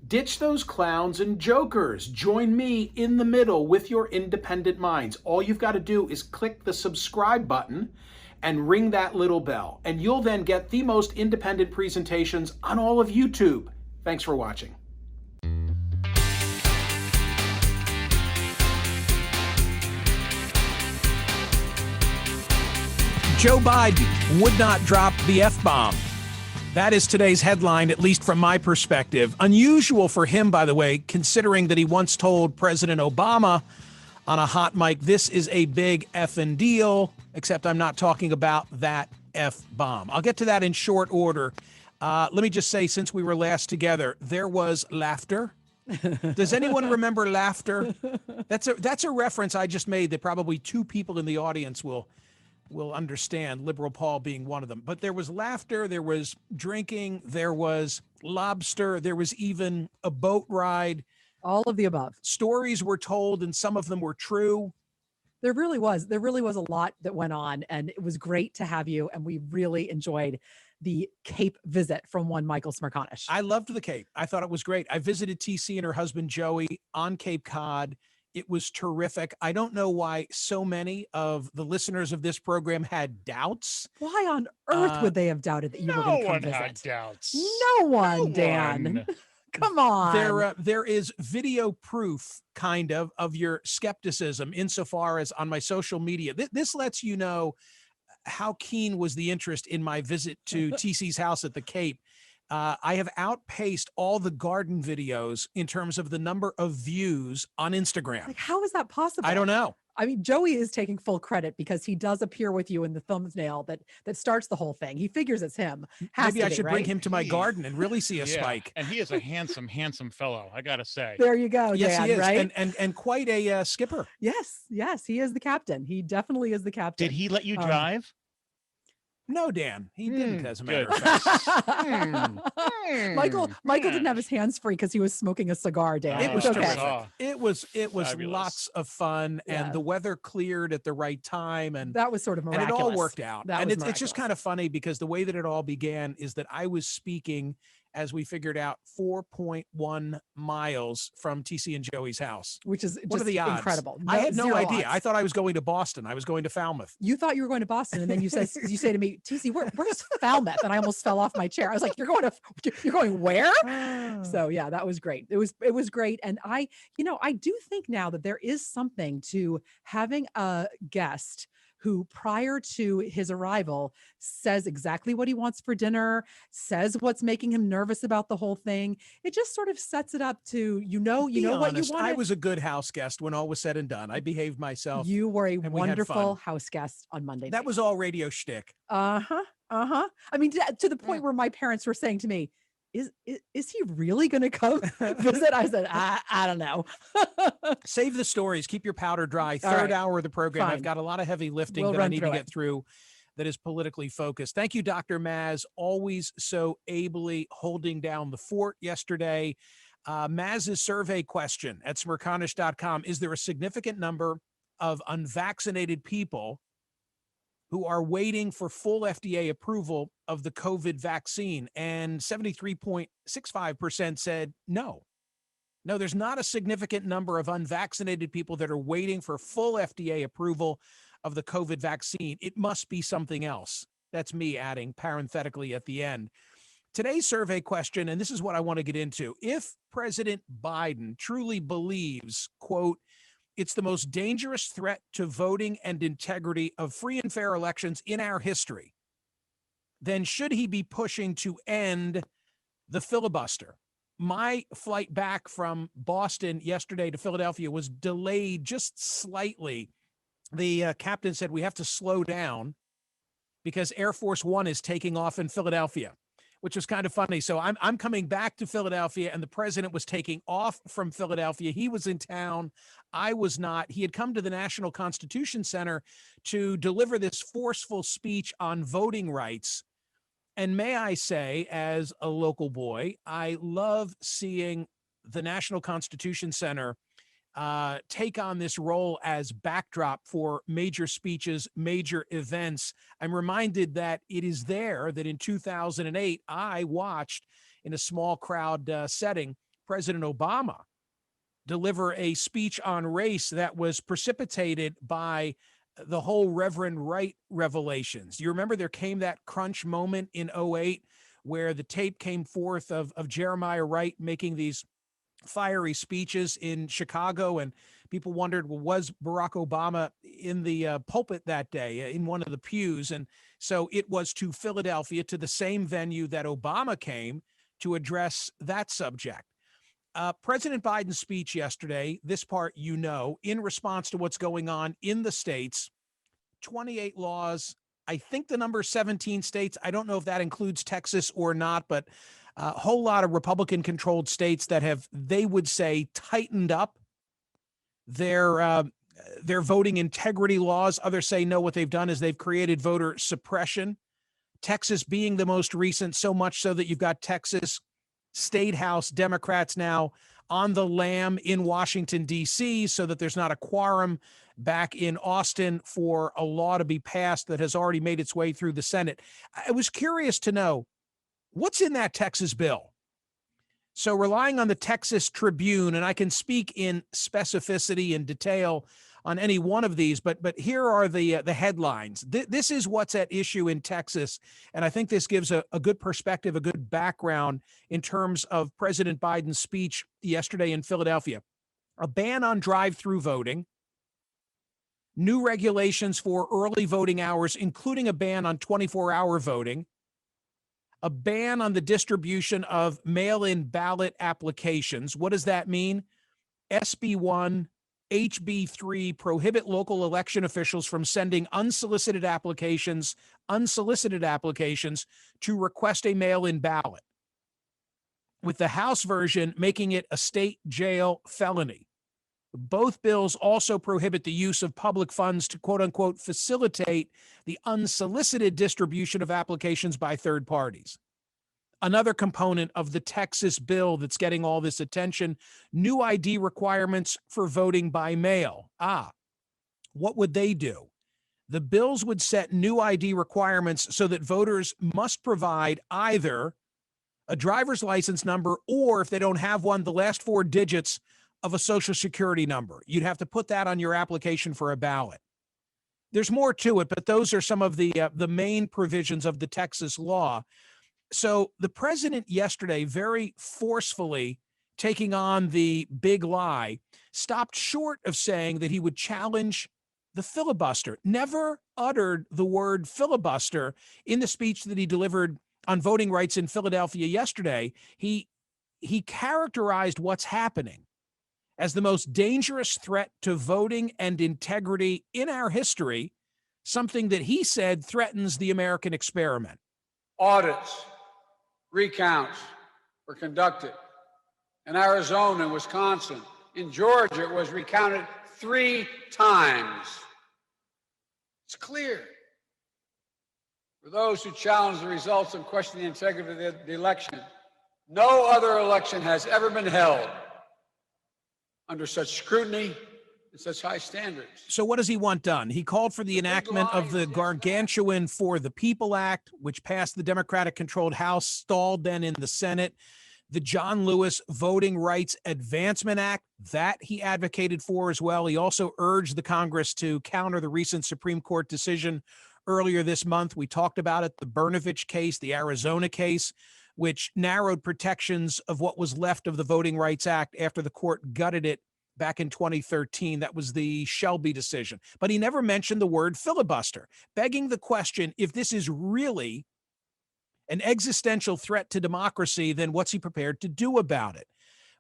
Ditch those clowns and jokers. Join me in the middle with your independent minds. All you've got to do is click the subscribe button and ring that little bell, and you'll then get the most independent presentations on all of YouTube. Thanks for watching. Joe Biden would not drop the F-bomb. That is today's headline, at least from my perspective. Unusual for him, by the way, considering that he once told President Obama on a hot mic, this is a big effing deal, except I'm not talking about that F-bomb. I'll get to that in short order. Let me just say, since we were last together, there was laughter. Does anyone remember laughter? That's a reference I just made that probably two people in the audience will understand, Liberal Paul being one of them. But there was laughter, there was drinking, there was lobster, there was even a boat ride. All of the above. Stories were told, and some of them were true. There really was a lot that went on, and it was great to have you, and we really enjoyed the Cape visit from one Michael Smerconish. I loved the Cape. I thought it was great. I visited TC and her husband Joey on Cape Cod. It was terrific. I don't know why so many of the listeners of this program had doubts. Why on earth would they have doubted that you were going to come visit? No one had doubts. No one, Dan. Come on. There is video proof, kind of your skepticism insofar as on my social media. This lets you know how keen was the interest in my visit to TC's house at the Cape. I have outpaced all the garden videos in terms of the number of views on Instagram. Like, how is that possible? I don't know. I mean, Joey is taking full credit because he does appear with you in the thumbnail that starts the whole thing. He figures it's him. Maybe I should bring him to my garden and really see a spike. And he is a handsome fellow, I gotta say. There you go, yes, Dan, he is, right? and quite a skipper. Yes, he is the captain. He definitely is the captain. Did he let you drive? No, Dan, he didn't, as a matter of fact. Michael didn't have his hands free because he was smoking a cigar, Dan. It was okay. It was lots of fun, and the weather cleared at the right time, and that was sort of miraculous. And it all worked out. And it's just kind of funny because the way that it all began is that I was speaking, as we figured out, 4.1 miles from TC and Joey's house. Which is what just are the odds? Incredible. I had no idea. Odds. I thought I was going to Boston. I was going to Falmouth. You thought you were going to Boston, and then you say to me, TC, where's Falmouth? And I almost fell off my chair. I was like, you're going where? So yeah, that was great. It was great. And I do think now that there is something to having a guest who prior to his arrival says exactly what he wants for dinner, says what's making him nervous about the whole thing. It just sort of sets it up to, you know what you want. I was a good house guest when all was said and done. I behaved myself. You were a wonderful house guest on Monday. That was all radio shtick. I mean, to the point where my parents were saying to me, is he really going to come visit? I said, I don't know. Save the stories. Keep your powder dry. Third hour of the program. Fine. I've got a lot of heavy lifting that I need to get through that is politically focused. Thank you, Dr. Maz, always so ably holding down the fort yesterday. Maz's survey question at smerconish.com. Is there a significant number of unvaccinated people who are waiting for full FDA approval of the COVID vaccine? And 73.65% said no. No, there's not a significant number of unvaccinated people that are waiting for full FDA approval of the COVID vaccine. It must be something else. That's me adding parenthetically at the end. Today's survey question, and this is what I want to get into. If President Biden truly believes, quote, it's the most dangerous threat to voting and integrity of free and fair elections in our history, then should he be pushing to end the filibuster? My flight back from Boston yesterday to Philadelphia was delayed just slightly. The captain said we have to slow down because Air Force One is taking off in Philadelphia, which was kind of funny. So I'm coming back to Philadelphia, and the president was taking off from Philadelphia. He was in town. I was not. He had come to the National Constitution Center to deliver this forceful speech on voting rights. And may I say, as a local boy, I love seeing the National Constitution Center take on this role as backdrop for major speeches, major events. I'm reminded that it is there that in 2008, I watched in a small crowd setting President Obama deliver a speech on race that was precipitated by the whole Reverend Wright revelations. You remember there came that crunch moment in '08 where the tape came forth of Jeremiah Wright making these fiery speeches in Chicago, and people wondered, well, was Barack Obama in the pulpit that day in one of the pews? And so it was to Philadelphia, to the same venue that Obama came to address that subject. President Biden's speech yesterday, this part in response to what's going on in the states, 28 laws, I think the number 17 states, I don't know if that includes Texas or not, but a whole lot of Republican-controlled states that have, they would say, tightened up their voting integrity laws. Others say no, what they've done is they've created voter suppression. Texas being the most recent, so much so that you've got Texas State House Democrats now on the lam in Washington, D.C., so that there's not a quorum back in Austin for a law to be passed that has already made its way through the Senate. I was curious to know what's in that Texas bill. So relying on the Texas Tribune, and I can speak in specificity and detail on any one of these, but here are the headlines. This is what's at issue in Texas, and I think this gives a good perspective, a good background in terms of President Biden's speech yesterday in Philadelphia. A ban on drive-through voting, new regulations for early voting hours, including a ban on 24-hour voting, a ban on the distribution of mail-in ballot applications. What does that mean? SB 1, HB 3 prohibit local election officials from sending unsolicited applications to request a mail-in ballot, with the House version making it a state jail felony. Both bills also prohibit the use of public funds to, quote unquote, facilitate the unsolicited distribution of applications by third parties. Another component of the Texas bill that's getting all this attention, new ID requirements for voting by mail. What would they do? The bills would set new ID requirements so that voters must provide either a driver's license number or, if they don't have one, the last 4 digits of a Social Security number. You'd have to put that on your application for a ballot. There's more to it, but those are some of the main provisions of the Texas law. So the president yesterday, very forcefully taking on the big lie, stopped short of saying that he would challenge the filibuster, never uttered the word filibuster in the speech that he delivered on voting rights in Philadelphia yesterday. He characterized what's happening as the most dangerous threat to voting and integrity in our history, something that he said threatens the American experiment. Audits, recounts were conducted in Arizona and Wisconsin. In Georgia, it was recounted 3 times. It's clear. For those who challenge the results and question the integrity of the election, no other election has ever been held under such scrutiny and such high standards. So what does he want done? He called for the enactment of the gargantuan For the People Act, which passed the Democratic-controlled House, stalled then in the Senate. The John Lewis Voting Rights Advancement Act, that he advocated for as well. He also urged the Congress to counter the recent Supreme Court decision earlier this month. We talked about it, the Brnovich case, the Arizona case, which narrowed protections of what was left of the Voting Rights Act after the court gutted it back in 2013. That was the Shelby decision. But he never mentioned the word filibuster, begging the question, if this is really an existential threat to democracy, then what's he prepared to do about it?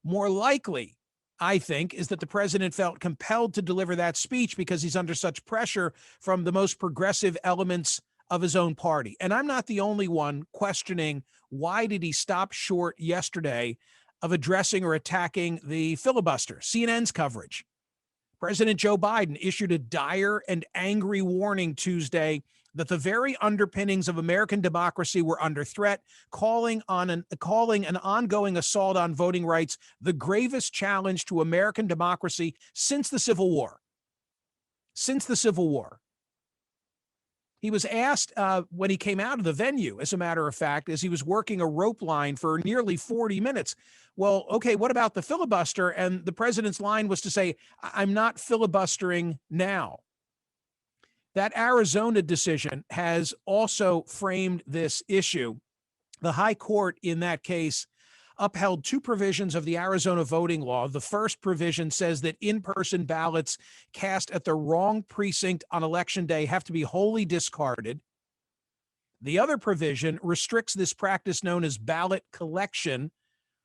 More likely, I think, is that the president felt compelled to deliver that speech because he's under such pressure from the most progressive elements of his own party. And I'm not the only one questioning why did he stop short yesterday of addressing or attacking the filibuster. CNN's coverage. President Joe Biden issued a dire and angry warning Tuesday that the very underpinnings of American democracy were under threat, calling an ongoing assault on voting rights the gravest challenge to American democracy since the Civil War. Since the Civil War. He was asked when he came out of the venue, as a matter of fact, as he was working a rope line for nearly 40 minutes. Well, okay, what about the filibuster? And the president's line was to say, I'm not filibustering now. That Arizona decision has also framed this issue. The high court in that case upheld two provisions of the Arizona voting law. The first provision says that in-person ballots cast at the wrong precinct on Election Day have to be wholly discarded. The other provision restricts this practice known as ballot collection,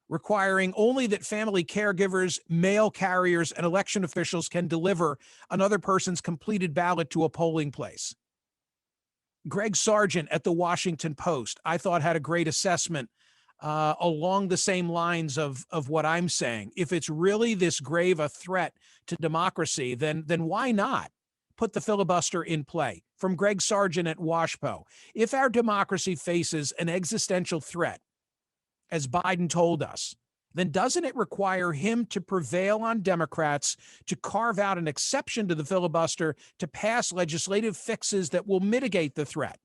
requiring only that family caregivers, mail carriers, and election officials can deliver another person's completed ballot to a polling place. Greg Sargent at the Washington Post, I thought, had a great assessment along the same lines of what I'm saying. If it's really this grave a threat to democracy, then why not put the filibuster in play? From Greg Sargent at WashPo, if our democracy faces an existential threat, as Biden told us, then doesn't it require him to prevail on Democrats to carve out an exception to the filibuster to pass legislative fixes that will mitigate the threat?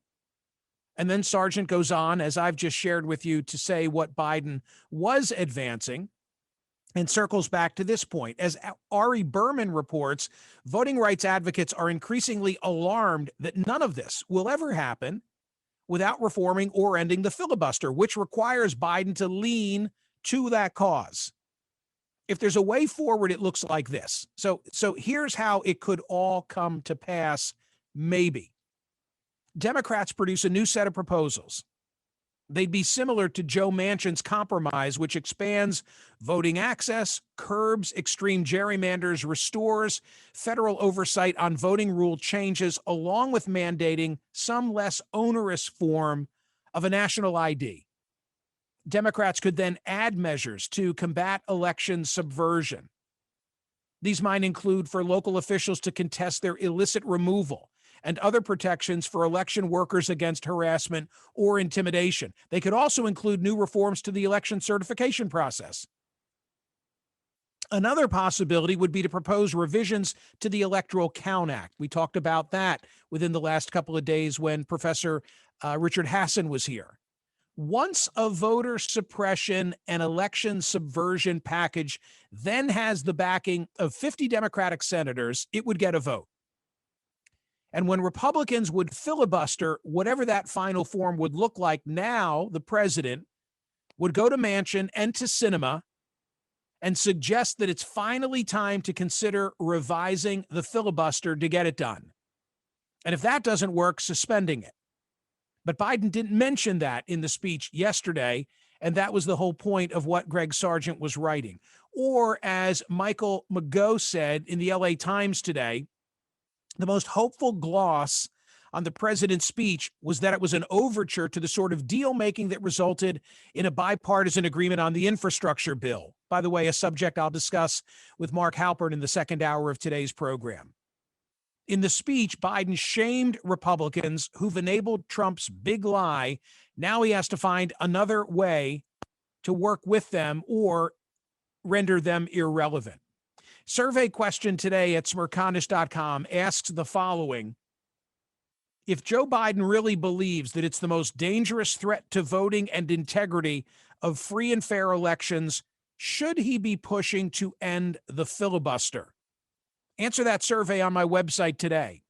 And then Sargent goes on, as I've just shared with you, to say what Biden was advancing and circles back to this point. As Ari Berman reports, voting rights advocates are increasingly alarmed that none of this will ever happen without reforming or ending the filibuster, which requires Biden to lean to that cause. If there's a way forward, it looks like this. So here's how it could all come to pass, maybe. Democrats produce a new set of proposals. They'd be similar to Joe Manchin's compromise, which expands voting access, curbs extreme gerrymanders, restores federal oversight on voting rule changes, along with mandating some less onerous form of a national ID. Democrats could then add measures to combat election subversion. These might include for local officials to contest their illicit removal and other protections for election workers against harassment or intimidation. They could also include new reforms to the election certification process. Another possibility would be to propose revisions to the Electoral Count Act. We talked about that within the last couple of days when Professor Richard Hassan was here. Once a voter suppression and election subversion package then has the backing of 50 Democratic senators, it would get a vote. And when Republicans would filibuster whatever that final form would look like, now the president would go to Manchin and to Sinema and suggest that it's finally time to consider revising the filibuster to get it done. And if that doesn't work, suspending it. But Biden didn't mention that in the speech yesterday, and that was the whole point of what Greg Sargent was writing. Or as Michael McGough said in the LA Times today, the most hopeful gloss on the president's speech was that it was an overture to the sort of deal-making that resulted in a bipartisan agreement on the infrastructure bill. By the way, a subject I'll discuss with Mark Halpern in the second hour of today's program. In the speech, Biden shamed Republicans who've enabled Trump's big lie. Now he has to find another way to work with them or render them irrelevant. Survey question today at smerconish.com asks the following. If Joe Biden really believes that it's the most dangerous threat to voting and integrity of free and fair elections, should he be pushing to end the filibuster? Answer that survey on my website today.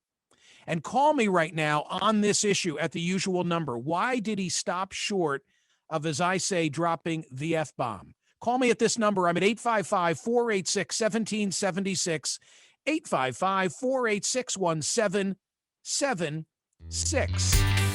And call me right now on this issue at the usual number. Why did he stop short of, as I say, dropping the F-bomb? Call me at this number. I'm at 855-486-1776, 855-486-1776.